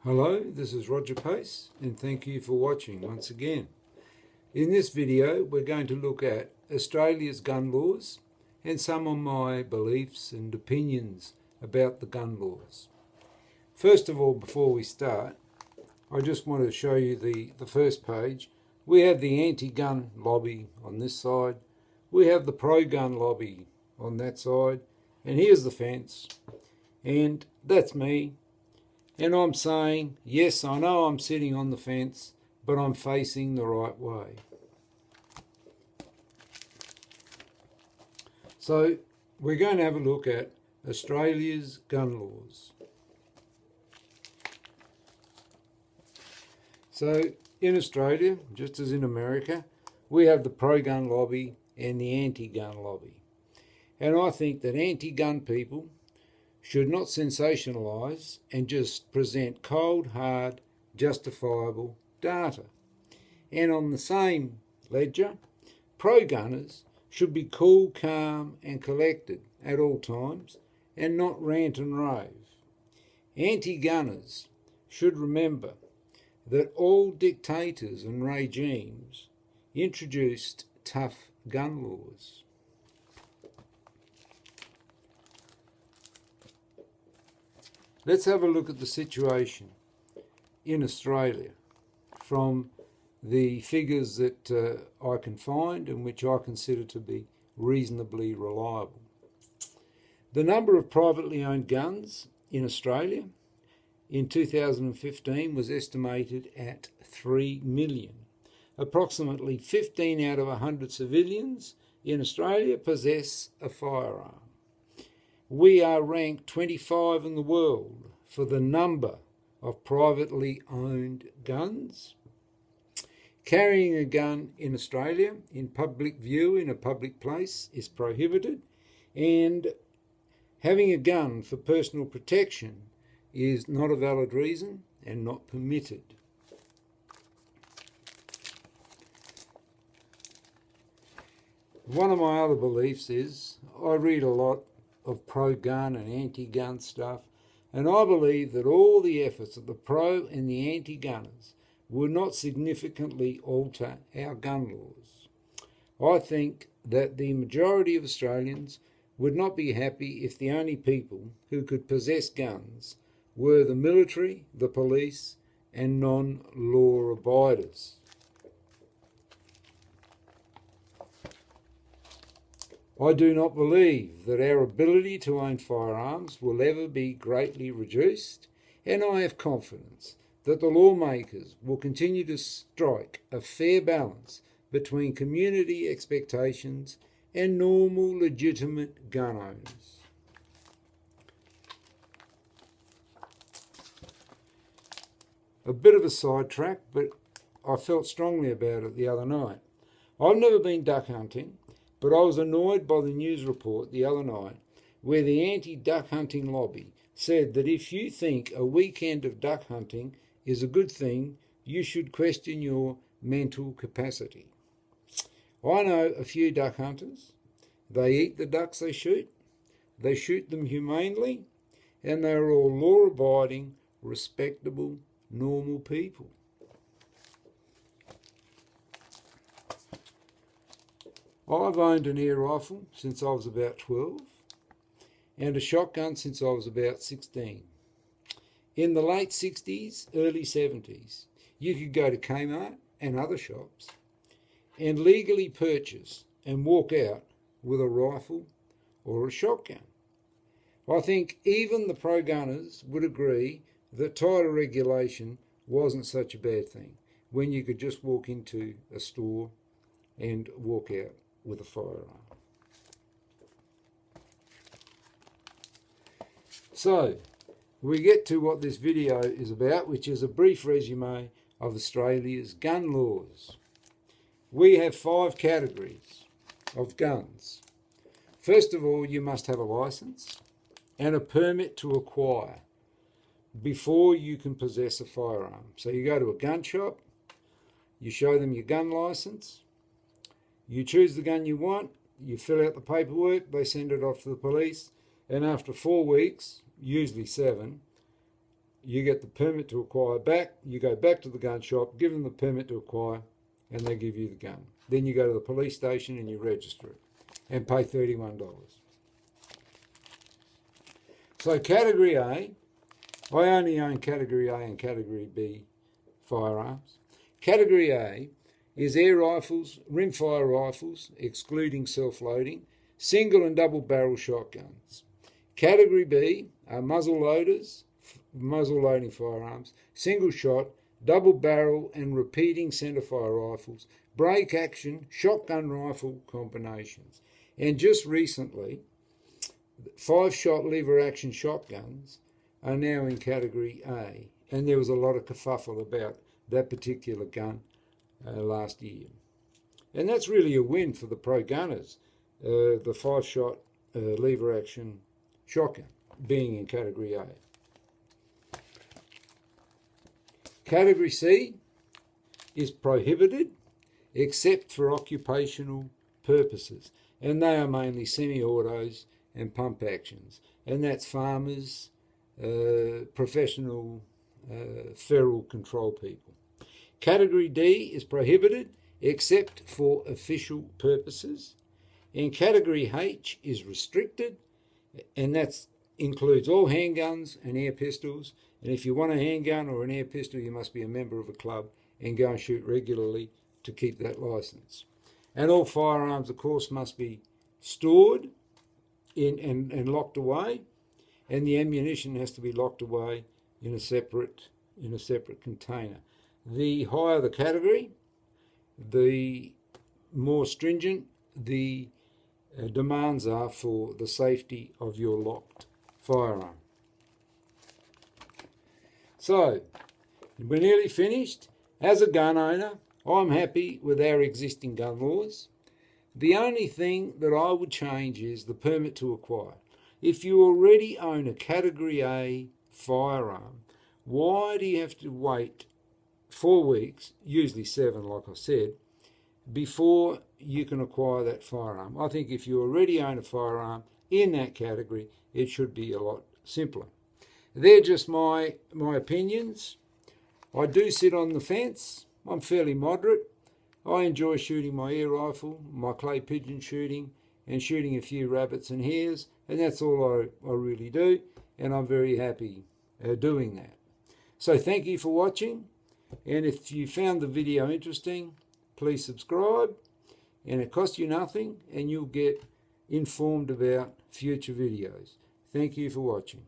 Hello, this is Roger Pace and thank you for watching once again. In this video we're going to look at Australia's gun laws and some of my beliefs and opinions about the gun laws. First of all, before we start, I just want to show you the first page. We have the anti-gun lobby on this side, we have the pro-gun lobby on that side, and here's the fence, and that's me. And I'm saying, yes, I know I'm sitting on the fence, but I'm facing the right way. So we're going to have a look at Australia's gun laws. So in Australia, just as in America, we have the pro-gun lobby and the anti-gun lobby. And I think that anti-gun people should not sensationalise and just present cold, hard, justifiable data. And on the same ledger, pro-gunners should be cool, calm and collected at all times and not rant and rave. Anti-gunners should remember that all dictators and regimes introduced tough gun laws. Let's have a look at the situation in Australia from the figures that I can find and which I consider to be reasonably reliable. The number of privately owned guns in Australia in 2015 was estimated at 3 million. Approximately 15 out of 100 civilians in Australia possess a firearm. We are ranked 25 in the world for the number of privately owned guns. Carrying a gun in Australia in public view in a public place is prohibited, and having a gun for personal protection is not a valid reason and not permitted. One of my other beliefs is I read a lot of pro-gun and anti-gun stuff, and I believe that all the efforts of the pro and the anti-gunners will not significantly alter our gun laws. I think that the majority of Australians would not be happy if the only people who could possess guns were the military, the police and non-law abiders. I do not believe that our ability to own firearms will ever be greatly reduced, and I have confidence that the lawmakers will continue to strike a fair balance between community expectations and normal, legitimate gun owners. A bit of a sidetrack, but I felt strongly about it the other night. I've never been duck hunting, but I was annoyed by the news report the other night where the anti-duck hunting lobby said that if you think a weekend of duck hunting is a good thing, you should question your mental capacity. I know a few duck hunters. They eat the ducks they shoot them humanely, and they are all law-abiding, respectable, normal people. I've owned an air rifle since I was about 12 and a shotgun since I was about 16. In the late 60s, early 70s, you could go to Kmart and other shops and legally purchase and walk out with a rifle or a shotgun. I think even the pro-gunners would agree that tighter regulation wasn't such a bad thing when you could just walk into a store and walk out with a firearm. So, we get to what this video is about, which is a brief resume of Australia's gun laws. We have 5 categories of guns. First of all, you must have a licence and a permit to acquire before you can possess a firearm. So you go to a gun shop, you show them your gun licence, you choose the gun you want, you fill out the paperwork, they send it off to the police, and after 4 weeks, usually 7, you get the permit to acquire back, you go back to the gun shop, give them the permit to acquire, and they give you the gun. Then you go to the police station and you register it and pay $31. So Category A, I only own Category A and Category B firearms. Category A is air rifles, rimfire rifles, excluding self-loading, single and double barrel shotguns. Category B are muzzle loaders, muzzle loading firearms, single shot, double barrel and repeating centerfire rifles, break action, shotgun rifle combinations. And just recently, 5-shot lever action shotguns are now in Category A. And there was a lot of kerfuffle about that particular gun last year. And that's really a win for the pro gunners, the 5-shot lever action shotgun being in Category A. Category C is prohibited except for occupational purposes, and they are mainly semi-autos and pump actions, and that's farmers, professional feral control people. Category D is prohibited except for official purposes, and Category H is restricted, and that includes all handguns and air pistols. And if you want a handgun or an air pistol, you must be a member of a club and go and shoot regularly to keep that license. And all firearms, of course, must be stored and locked away, and the ammunition has to be locked away in a separate container. The higher the category, the more stringent the demands are for the safety of your locked firearm. So, we're nearly finished. As a gun owner, I'm happy with our existing gun laws. The only thing that I would change is the permit to acquire. If you already own a Category A firearm, why do you have to wait 4 weeks, usually 7 like I said, before you can acquire that firearm? I think if you already own a firearm in that category, it should be a lot simpler. They're just my opinions. I do sit on the fence. I'm fairly moderate. I enjoy shooting my air rifle, my clay pigeon shooting, and shooting a few rabbits and hares, and that's all I really do, and I'm very happy doing that. So thank you for watching, and if you found the video interesting, please subscribe, and it costs you nothing, and you'll get informed about future videos. Thank you for watching.